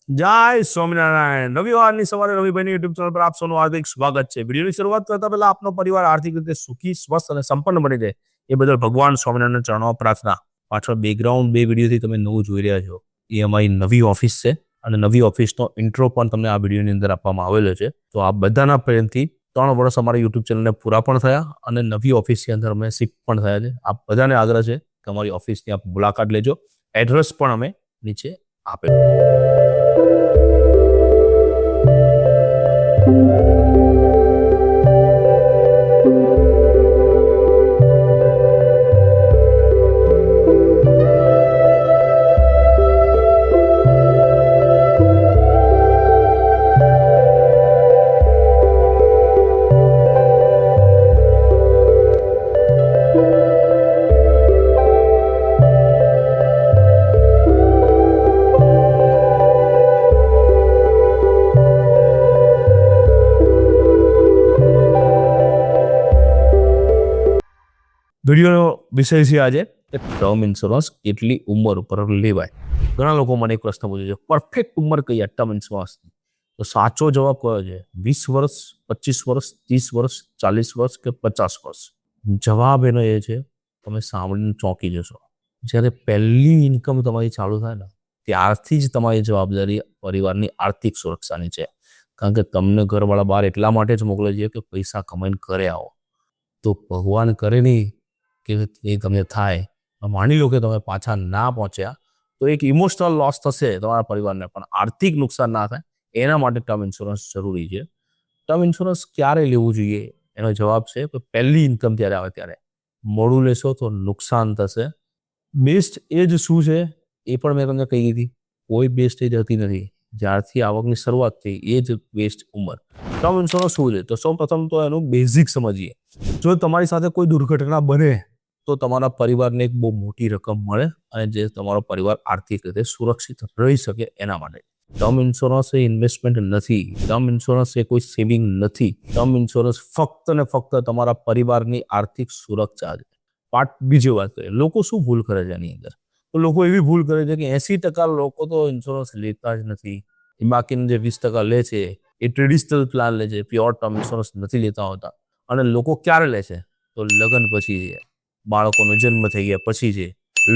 જય સ્વામિનારાયણ. રવિવારની સવારે રવિભાઈની યુટ્યુબ ચેનલ પર આપ સૌનું હાર્દિક સ્વાગત છે. વિડીયોની શરૂઆત કરતા પહેલા આપનો પરિવાર આર્થિક રીતે સુખી, સ્વસ્થ અને સંપન્ન બની જાય એ બદલ ભગવાન સ્વામિનારાયણ ચરણોમાં પ્રાર્થના. પાછળ બેકગ્રાઉન્ડ બે વિડીયોથી તમે નવું જોઈ રહ્યા છો એ અમારી નવી ઓફિસ છે અને નવી ઓફિસનો ઇન્ટ્રો પણ તમને આ વિડીયોની અંદર આપવામાં આવેલો છે. તો આ બધાના પ્રેમથી 3 વર્ષ અમારા યુટ્યુબ ચેનલને પૂરા પણ થયા અને નવી ઓફિસની અંદર અમે શિફ્ટ પણ થયા છે. આપ બધાને આગ્રહ છે કે અમારી ઓફિસની આપ મુલાકાત લેજો. એડ્રેસ પણ અમે નીચે આપેલું. વિડીયોનો વિષય છે આજે ટર્મ ઇન્સ્યોરન્સ કેટલી ઉંમર ઉપર લેવાય. ઘણા લોકો મને એક પ્રશ્ન પૂછે છે, પરફેક્ટ ઉંમર કઈ ટર્મ ઇન્સ્યોરન્સની? તો સાચો જવાબ કયો છે? 20 વર્ષ, 25 વર્ષ, 30 વર્ષ, 40 વર્ષ કે 50 વર્ષ? જવાબ એનો એ છે, તમે સાંભળીને ચોંકી જશો. જ્યારે પહેલી ઇન્કમ તમારી ચાલુ થાય ને ત્યારથી જ તમારી જવાબદારી પરિવારની આર્થિક સુરક્ષાની છે. કારણ કે તમને ઘરવાળા બહાર એટલા માટે જ મોકલે છે કે પૈસા કમાઈને ઘરે આવો. તો ભગવાન કરે નહીં કે એ તમને થાય. માની લો કે તમે પાછા ના પહોંચ્યા તો એક ઇમોશનલ લોસ થશે તમારા પરિવારને, પણ આર્થિક નુકસાન ના થાય એના માટે ટર્મ ઇન્સ્યોરન્સ જરૂરી છે. ટર્મ ઇન્સ્યોરન્સ ક્યારે લેવું જોઈએ? એનો જવાબ છે કે પહેલી ઇન્કમ ત્યારે આવે ત્યારે. મોડું લેશો તો નુકસાન થશે. બેસ્ટ એજ શું છે એ પણ મેં તમને કહી દીધી. કોઈ બેસ્ટ એજ હતી નથી. જ્યારથી આવકની શરૂઆત થઈ એ જ બેસ્ટ ઉંમર. ટર્મ ઇન્સ્યોરન્સ શું છે? તો સૌ પ્રથમ તો એનું બેઝિક સમજીએ. જો તમારી સાથે કોઈ દુર્ઘટના બને તો તમારા પરિવારને એક બહુ મોટી રકમ મળે અને જે તમારો પરિવાર આર્થિક રીતે સુરક્ષિત રહી શકે એના માટે. ટર્મ ઇન્સ્યોરન્સ એ ઇન્વેસ્ટમેન્ટ નથી. ટર્મ ઇન્સ્યોરન્સ એ કોઈ સેવિંગ નથી. ટર્મ ઇન્સ્યોરન્સ ફક્ત ને ફક્ત તમારા પરિવારની આર્થિક સુરક્ષા છે. બીજી વાત કરીએ, લોકો શું ભૂલ કરે છે એની અંદર? તો લોકો એવી ભૂલ કરે છે કે 80% લોકો તો ઇન્સ્યોરન્સ લેતા જ નથી. બાકીનું જે 20% લે છે એ ટ્રેડિશનલ પ્લાન લે છે, પ્યોર ટર્મ ઇન્સ્યોરન્સ નથી લેતા હોતા. અને લોકો ક્યારે લે છે? તો લગ્ન પછી છે, બાળકોનો જન્મ થઈ ગયા પછી છે,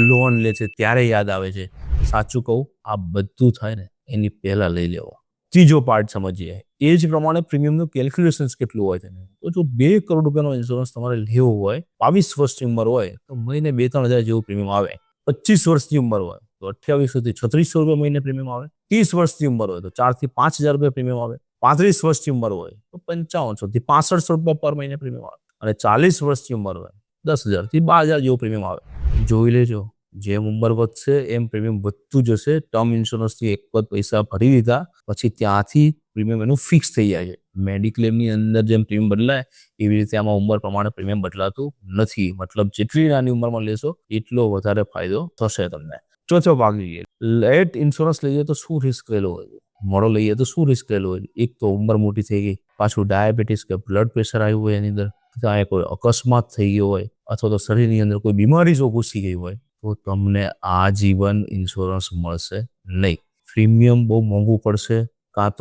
લોન લે છે ત્યારે યાદ આવે છે. સાચું કહું, આ બધું થાય ને એની પહેલા લઈ લેવો. ત્રીજો પાર્ટ સમજીએ. એ જ પ્રમાણે પ્રીમિયમનું કેલ્ક્યુલેશન કેટલું હોય છે. તો જો 2 કરોડ રૂપિયાનો ઇન્સ્યોરન્સ તમારે લેવો હોય, 22 વર્ષની ઉંમર હોય તો મહિને 2-3 હજાર જેવું પ્રીમિયમ આવે. 25 વર્ષની ઉંમર હોય તો 2800 થી 3600 રૂપિયા મહિને પ્રીમિયમ આવે. 30 વર્ષની ઉંમર હોય તો 4 થી 5000 રૂપિયા પ્રીમિયમ આવે. 35 વર્ષની ઉંમર હોય તો 5500 થી 6500 રૂપિયા પર મહિને પ્રીમિયમ આવે. અને 40 વર્ષની ઉંમર હોય 10,000 થી 12,000 જેવું પ્રીમિયમ આવે. જોઈ લેજો, જેમ ઉંમર વધશે એમ પ્રીમિયમ વધતું જશે. ટર્મ ઇન્સ્યોરન્સથી એક વખત પૈસા ભરી દીધા પછી ત્યાંથી પ્રીમિયમ એનું ફિક્સ થઈ જાય છે. મેડિક્લેમની અંદર જેમ પ્રીમિયમ બદલાય એવી રીતે આમાં ઉંમર પ્રમાણે પ્રીમિયમ બદલાતું નથી. મતલબ જેટલી નાની ઉંમરમાં લેશો એટલો વધારે ફાયદો થશે તમને. ચોથો ભાગ જોઈએ, લેટ ઇન્સ્યોરન્સ લઈએ તો શું રિસ્ક રહેલો હોય? મોડો લઈએ તો શું રિસ્ક રહેલો હોય? એક તો ઉંમર મોટી થઈ ગઈ, પાછું ડાયાબિટીસ કે બ્લડ પ્રેશર આવ્યું હોય એની અંદર, ત્યાં કોઈ અકસ્માત થઈ ગયો હોય અથવા તો શરીરની અંદર કોઈ બીમારી જો ઘૂસી ગઈ હોય તો તમને આજીવન ઇન્સ્યોરન્સ મળશે નહીં. પ્રીમિયમ બહુ મોંઘું પડશે, કાં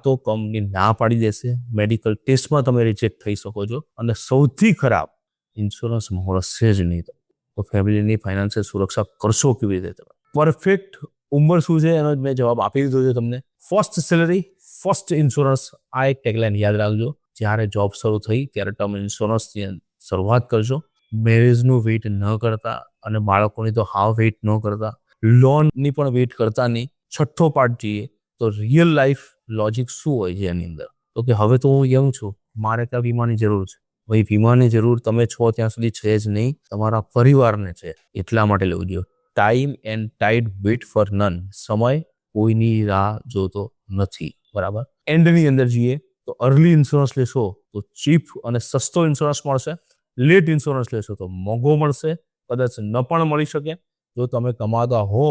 તો કંપની ના પાડી દેશે, મેડિકલ ટેસ્ટમાં તમે રિજેક્ટ થઈ શકો છો, અને સૌથી ખરાબ ઇન્સ્યોરન્સ મળશે જ નહીં. તો ફેમિલીની ફાઇનાન્શિયલ સુરક્ષા કરશો કેવી રીતે? પરફેક્ટ ઉંમર શું છે એનો મેં જવાબ આપી દીધો છે તમને. ફર્સ્ટ સેલરી, ફર્સ્ટ ઇન્સ્યોરન્સ, આ એક ટેગલાઇન યાદ રાખજો. જ્યારે જોબ શરૂ થઈ ત્યારે ટર્મ ઇન્સ્યોરન્સની શરૂઆત કરજો. મેરેજનું વેઇટ ન કરતા અને બાળકોની તો હાવ વેઇટ ન કરતા, લોનની પણ વેઇટ કરતા નહીં. છઠ્ઠો પાર્ટ જોઈએ તો રિયલ લાઈફ લોજિક શું હોય છે એની અંદર? તો કે હવે તો હું યંગ છું, મારે ત્યાં વીમાની જરૂર છે. ભાઈ, વીમાની જરૂર તમે છો ત્યાં સુધી છે જ નહીં, તમારા પરિવારને છે. એટલા માટે લેવું જોઈએ. Time and ટાઈડ weight four none. સમય કોઈની રાહ જોતો નથી. બરાબર. એન્ડની અંદર જઈએ તો અર્લી ઇન્સ્યોરન્સ લેશો તો ચીપ અને સસ્તો ઇન્સ્યોરન્સ મળશે. લેટ ઇન્સ્યોરન્સ લેશો તો મોંઘો મળશે, કદાચ ન પણ મળી શકે. જો તમે કમાતા હો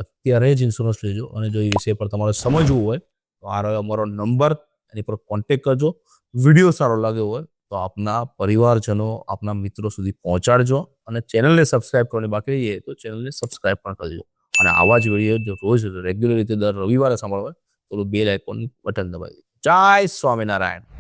અત્યારે જ ઇન્સ્યોરન્સ લેજો. અને જો એ વિષય પર તમારે સમજવું હોય તો આ રહ્યો અમારો નંબર, એની પર કોન્ટેક્ટ કરજો. વિડીયો સારો લાગ્યો હોય તો આપના પરિવારજનો, આપના મિત્રો સુધી પહોંચાડજો. અને ચેનલને સબસ્ક્રાઇબ કરવાની બાકી રહીએ તો ચેનલને સબસ્ક્રાઇબ પણ કરજો. અને આવા જ વિડીયો જો રોજ રેગ્યુલર રીતે દર રવિવારે સાંભળવા તો બેલ આઇકોન બટન દબાવી દો. જય સ્વામિનારાયણ.